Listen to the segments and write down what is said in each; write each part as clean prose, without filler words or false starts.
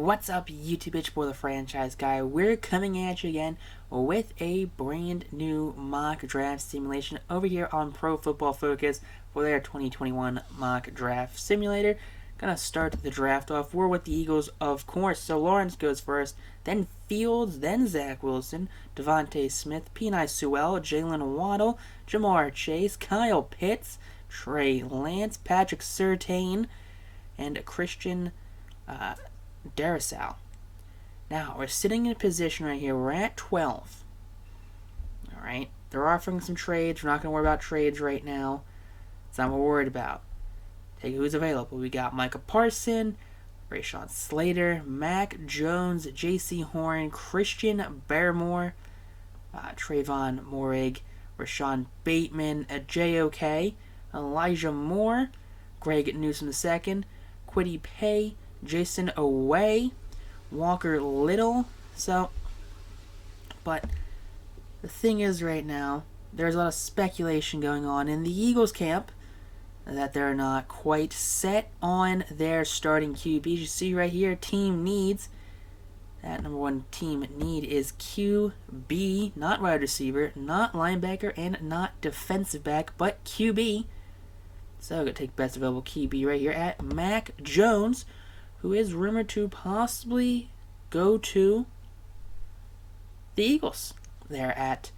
What's up, YouTube? It's for the franchise guy. We're coming at you again with a brand new mock draft simulation over here on Pro Football Focus for their 2021 mock draft simulator. Gonna start the draft off. We're with the Eagles, of course. So Lawrence goes first, then Fields, then Zach Wilson, Devontae Smith, Penei Sewell, Jalen Waddle, Jamar Chase, Kyle Pitts, Trey Lance, Patrick Surtain, and Christian Darrisaw. Now, we're sitting in a position right here. We're at 12. Alright. They're offering some trades. We're not going to worry about trades right now. That's not what we're worried about. Take who's available. We got Micah Parson, Rashawn Slater, Mac Jones, J.C. Horn, Christian Barmore, Trayvon Morig, Rashawn Bateman, J.O.K., Elijah Moore, Greg Newsom II, Kwity Paye, Jason Away, Walker Little. But the thing is right now, there's a lot of speculation going on in the Eagles camp that they're not quite set on their starting QB. You see right here, team needs. That number one team need is QB, not wide receiver, not linebacker, and not defensive back, but QB. So I'm going to take best available QB right here at Mac Jones, who is rumored to possibly go to the Eagles. They're at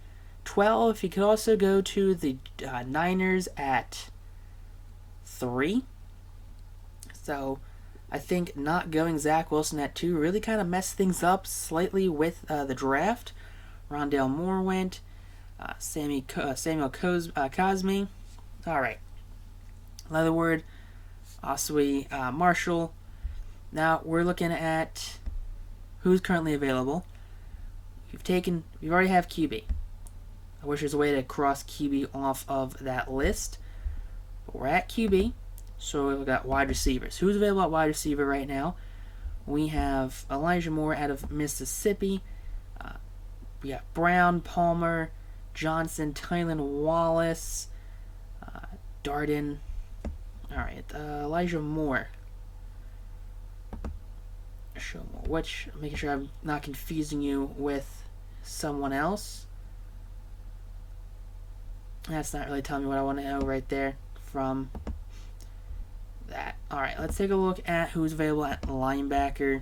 12. He could also go to the Niners at 3. So I think not going Zach Wilson at 2 really kind of messed things up slightly with the draft. Rondale Moore went. Samuel Cosme. All right. Leatherwood. Oswey Marshall. Now we're looking at who's currently available. We already have QB. I wish there's a way to cross QB off of that list. But we're at QB. So we've got wide receivers. Who's available at wide receiver right now? We have Elijah Moore out of Mississippi. We got Brown, Palmer, Johnson, Tylan Wallace, Darden. All right, Elijah Moore. Making sure I'm not confusing you with someone else. That's not really telling me what I want to know right there from that. Alright, let's take a look at who's available at linebacker.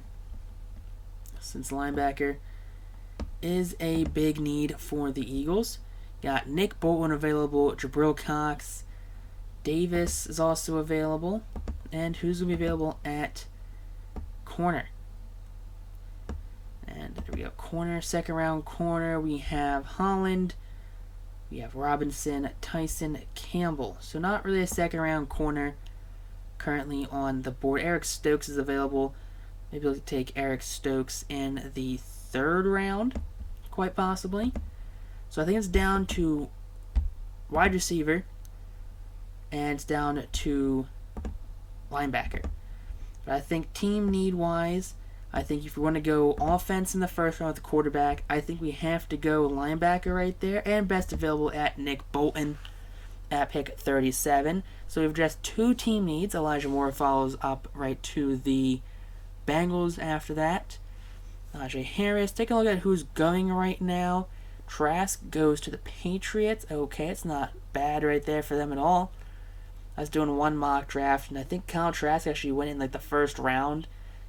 Since linebacker is a big need for the Eagles. Got Nick Bolton available, Jabril Cox, Davis is also available. And who's going to be available at corner? And there we go, corner, second round corner. We have Holland, we have Robinson, Tyson, Campbell. So not really a second round corner currently on the board. Eric Stokes is available. Maybe we'll take Eric Stokes in the third round, quite possibly. So I think it's down to wide receiver, and it's down to linebacker. But I think team need wise, I think if we want to go offense in the first round with the quarterback, I think we have to go linebacker right there, and best available at Nick Bolton at pick 37. So we've addressed 2 team needs. Elijah Moore follows up right to the Bengals after that. Najee Harris. Take a look at who's going right now. Trask goes to the Patriots. Okay, it's not bad right there for them at all. I was doing one mock draft, and I think Kyle Trask actually went in like the first round.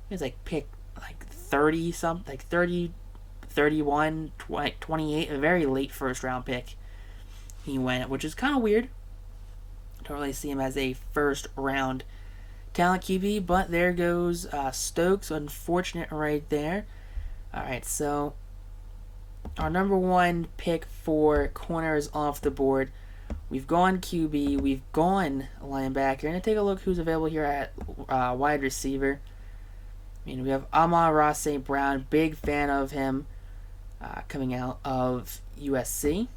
He was like pick 30 something, like 30, 31, 20, 28, a very late first round pick he went, which is kind of weird. Don't really see him as a first round talent QB, but there goes Stokes. Unfortunate right there. Alright, so our number one pick for corner is off the board. We've gone QB, we've gone linebacker. And take a look who's available here at wide receiver. I mean, we have Amon-Ra St. Brown, big fan of him, coming out of USC.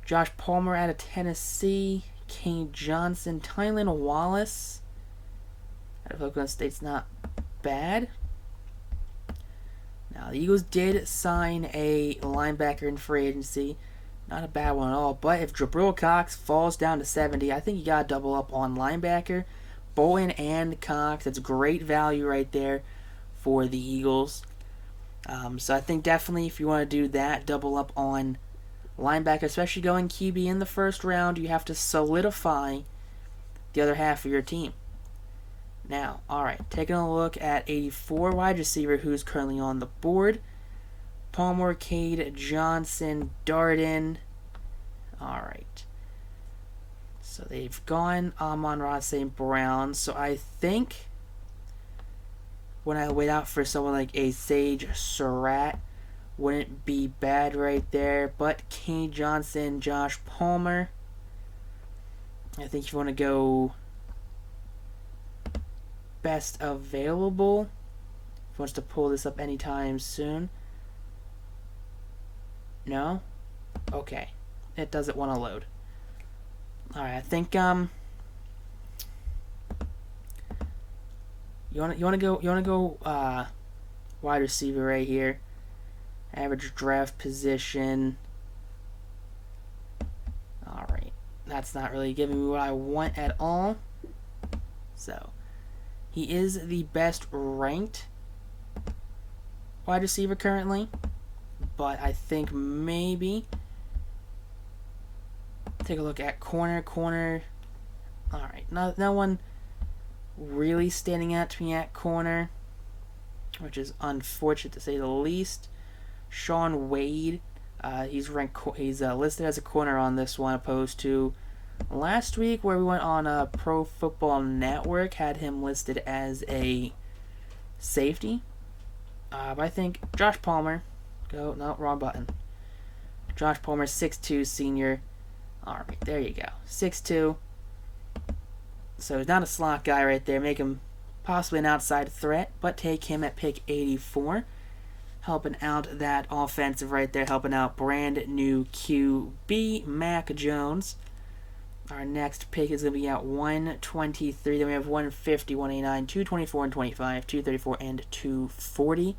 Josh Palmer out of Tennessee, Kane Johnson, Tylan Wallace out of Oklahoma State's not bad. Now, the Eagles did sign a linebacker in free agency. Not a bad one at all. But if Jabril Cox falls down to 70, I think you got to double up on linebacker. Bolton and Cox, that's great value right there for the Eagles. So I think definitely if you want to do that, double up on linebacker, especially going QB in the first round, you have to solidify the other half of your team. Now, alright, taking a look at 84 wide receiver who's currently on the board. Palmer, Cade, Johnson, Darden. Alright. So they've gone Amon-Ra St. Brown. So I think when I wait out for someone like a Sage Surratt, wouldn't be bad right there. But Cade Johnson, Josh Palmer. I think if you want to go best available, if he wants to pull this up anytime soon. No? Okay. It doesn't want to load. Alright, I think you wanna go wide receiver right here. Average draft position. Alright. That's not really giving me what I want at all. So he is the best ranked wide receiver currently. But I think maybe take a look at corner. Alright, no one really standing out to me at corner, which is unfortunate to say the least. Sean Wade, he's listed as a corner on this one, opposed to last week where we went on Pro Football Network, had him listed as a safety. But I think Josh Palmer, wrong button. Josh Palmer, 6'2", senior. Alright, there you go. 6'2". So he's not a slot guy right there. Make him possibly an outside threat, but take him at pick 84. Helping out that offensive right there. Helping out brand new QB, Mac Jones. Our next pick is going to be at 123. Then we have 150, 189, 224, and 25, 234, and 240.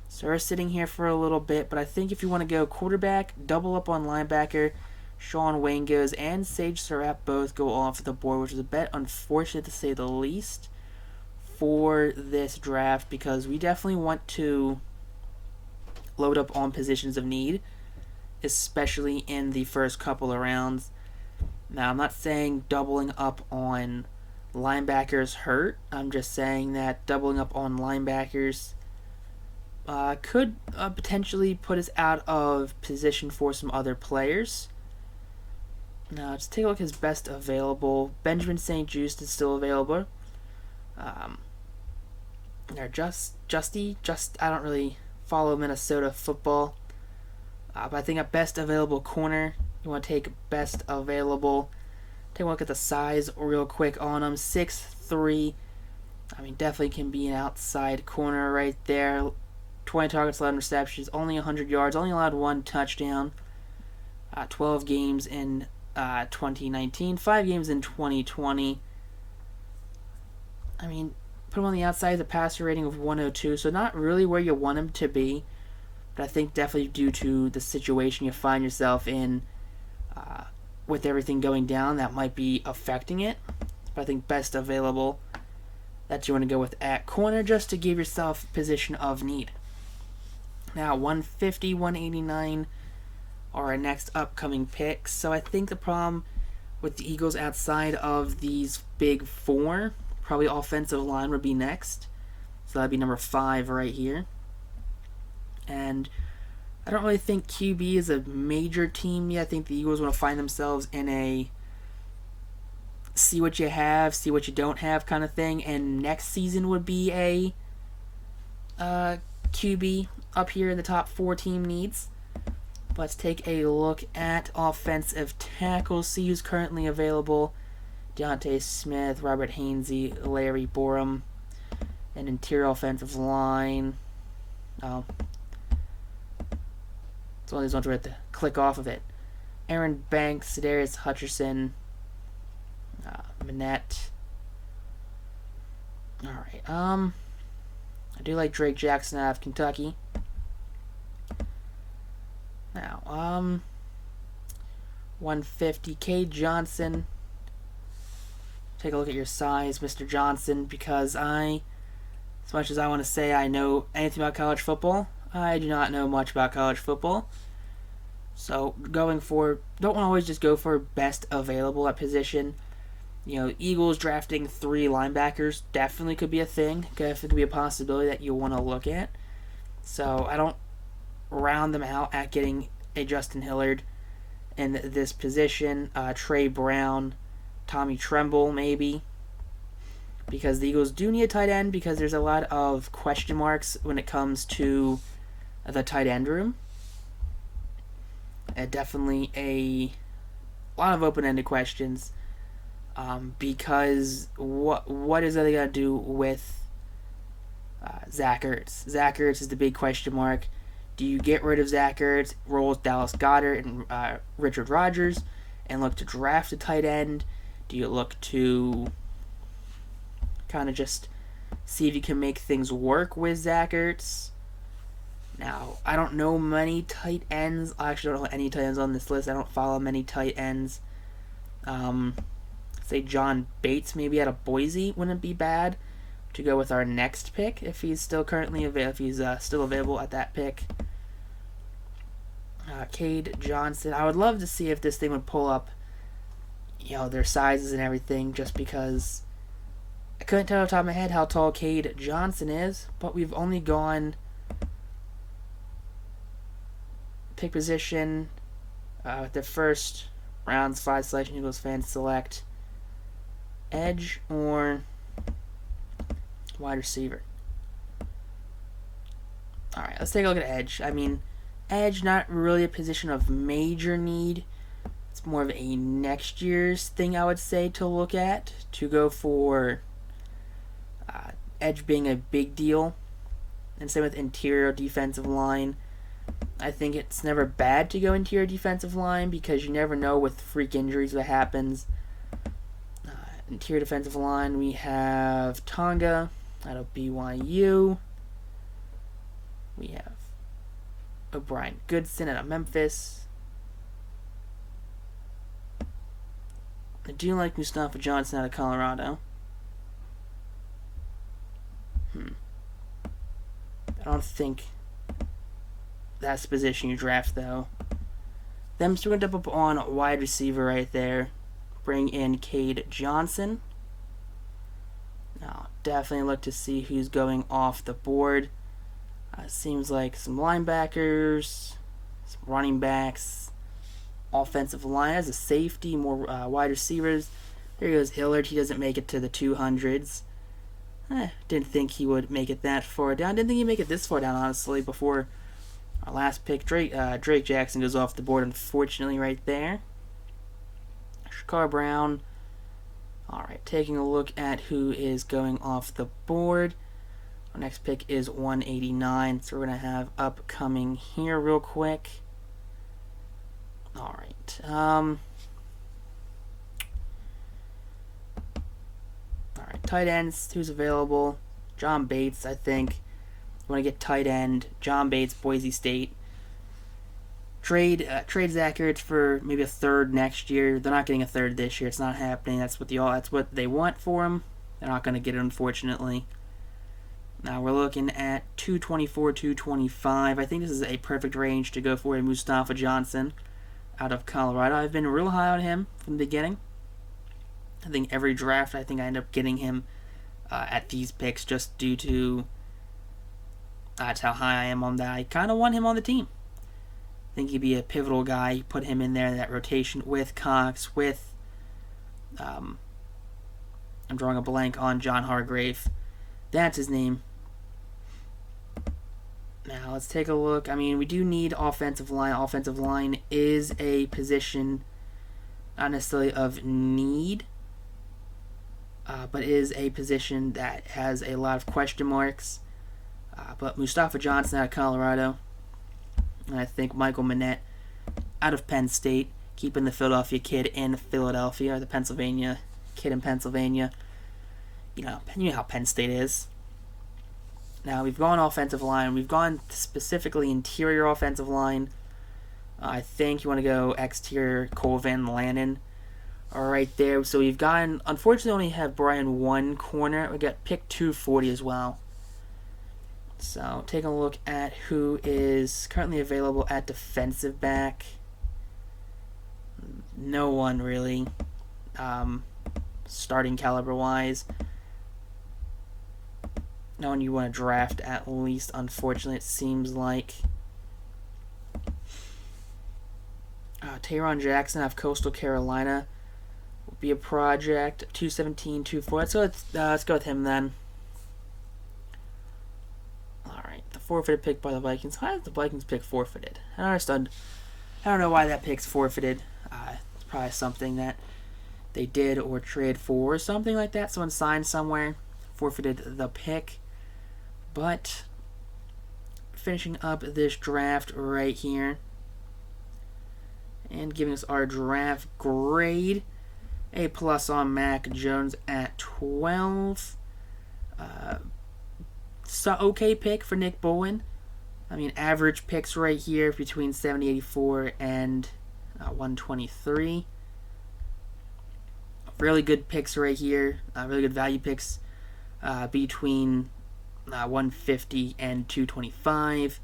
So we're sitting here for a little bit, but I think if you want to go quarterback, double up on linebacker, Sean Wayne goes, and Sage Surratt both go off the board, which is a bit unfortunate to say the least for this draft, because we definitely want to load up on positions of need, especially in the first couple of rounds. Now, I'm not saying doubling up on linebackers hurt. I'm just saying that doubling up on linebackers could potentially put us out of position for some other players. Now, let's take a look at his best available. Benjamin St. Juste is still available. I don't really follow Minnesota football. But I think a best available corner, you want to take best available. Take a look at the size real quick on him. 6'3". I mean, definitely can be an outside corner right there. 20 targets, 11 receptions, only 100 yards, only allowed 1 touchdown. 12 games in 2019, 5 games in 2020. I mean, put him on the outside with a passer rating of 102, so not really where you want him to be. But I think definitely due to the situation you find yourself in with everything going down, that might be affecting it. But I think best available that you want to go with at corner just to give yourself position of need. Now, 150, 189 are our next upcoming picks. So I think the problem with the Eagles outside of these big four, probably offensive line would be next. So that'd be number 5 right here. And I don't really think QB is a major team yet. I think the Eagles want to find themselves in a see what you have, see what you don't have kind of thing. And next season would be a QB up here in the top 4 team needs. Let's take a look at offensive tackles, see who's currently available. Deontay Smith, Robert Hainsey, Larry Borum. An interior offensive line. Oh. It's one of these ones where I have to click off of it. Aaron Banks, Darius Hutcherson, Manette. Alright, I do like Drake Jackson out of Kentucky. Now, 150, Cade Johnson. Take a look at your size, Mr. Johnson, because I just much as I want to say I know anything about college football, I do not know much about college football. So going for, don't always just go for best available at position. You know, Eagles drafting 3 linebackers definitely could be a thing. Definitely could be a possibility that you want to look at. So I don't round them out at getting a Justin Hillard in this position. Trey Brown, Tommy Tremble maybe. Because the Eagles do need a tight end because there's a lot of question marks when it comes to the tight end room. Definitely a lot of open-ended questions because what is they going to do with Zach Ertz? Zach Ertz is the big question mark. Do you get rid of Zach Ertz, roll with Dallas Goedert and Richard Rodgers, and look to draft a tight end? Do you look to kind of just see if you can make things work with Zach Ertz? Now, I don't know many tight ends. I actually don't know any tight ends on this list. I don't follow many tight ends. Say John Bates maybe out of Boise wouldn't be bad to go with our next pick if he's still currently still available at that pick. Cade Johnson. I would love to see if this thing would pull up, their sizes and everything, just because I couldn't tell off the top of my head how tall Cade Johnson is, but we've only gone pick position with the first round slide selection. Eagles fans select edge or wide receiver. Alright, let's take a look at edge. I mean, edge, not really a position of major need. It's more of a next year's thing, I would say, to look at. To go for edge being a big deal. And same with interior defensive line. I think it's never bad to go interior defensive line because you never know with freak injuries what happens. Interior defensive line, we have Tonga out of BYU. We have O'Brien Goodson out of Memphis. I do like Mustafa Johnson out of Colorado. I don't think that's the position you draft, though. Then I'm still going to dump up on wide receiver right there. Bring in Cade Johnson. Now, definitely look to see who's going off the board. Seems like some linebackers, some running backs, offensive line as a safety, more wide receivers. There goes Hillard. He doesn't make it to the 200s. Didn't think he would make it that far down. Didn't think he'd make it this far down, honestly, before our last pick. Drake Jackson goes off the board, unfortunately, right there. Shakar Brown. Alright, taking a look at who is going off the board. Our next pick is 189, so we're going to have upcoming here real quick. Alright. Alright, tight ends, who's available? John Bates, I think. You want to get tight end. John Bates, Boise State. Trade Zach Ertz for maybe a third next year. They're not getting a third this year. It's not happening. That's what they want for him. They're not going to get it, unfortunately. Now we're looking at 224, 225. I think this is a perfect range to go for a Mustafa Johnson out of Colorado. I've been real high on him from the beginning. I think every draft, I end up getting him at these picks just due to that's how high I am on that. I kind of want him on the team. I think he'd be a pivotal guy. Put him in there in that rotation with Cox, with I'm drawing a blank on John Hargrave. That's his name. Now let's take a look. I mean, we do need offensive line. Offensive line is a position not necessarily of need, but is a position that has a lot of question marks. But Mustafa Johnson out of Colorado, and I think Michael Manette out of Penn State, keeping the Philadelphia kid in Philadelphia, or the Pennsylvania kid in Pennsylvania. You know how Penn State is. Now, we've gone offensive line. We've gone specifically interior offensive line. I think you want to go exterior Colvin Lannon. All right there. So we've gotten, unfortunately, only have Brian one corner. We got pick 240 as well. So taking a look at who is currently available at defensive back. No one really, starting caliber wise. No one you want to draft, at least, unfortunately, it seems like. Taron Jackson out of Coastal Carolina will be a project. 217, 24. Let's go with him then. Alright, the forfeited pick by the Vikings. Why did the Vikings pick forfeited? I don't understand. I don't know why that pick's forfeited. It's probably something that they did or traded for or something like that. Someone signed somewhere, forfeited the pick. But finishing up this draft right here and giving us our draft grade, A+ on Mac Jones at 12. So okay pick for Nick Bowen. I mean, average picks right here between 70, 84 and 123. Really good picks right here. Really good value picks between 150 and 225.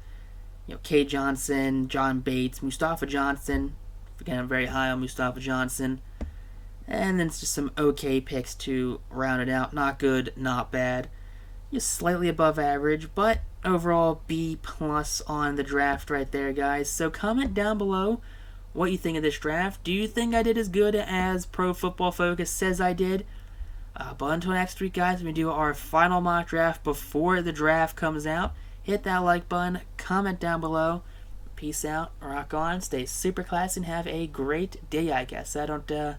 Kay Johnson, John Bates, Mustafa Johnson. Again, I'm very high on Mustafa Johnson. And then it's just some okay picks to round it out. Not good, not bad. Just slightly above average, but overall B+ on the draft right there, guys. So comment down below what you think of this draft. Do you think I did as good as Pro Football Focus says I did? But until next week, guys, we do our final mock draft before the draft comes out. Hit that like button, comment down below. Peace out, rock on, stay super classy, and have a great day, I guess. I don't know.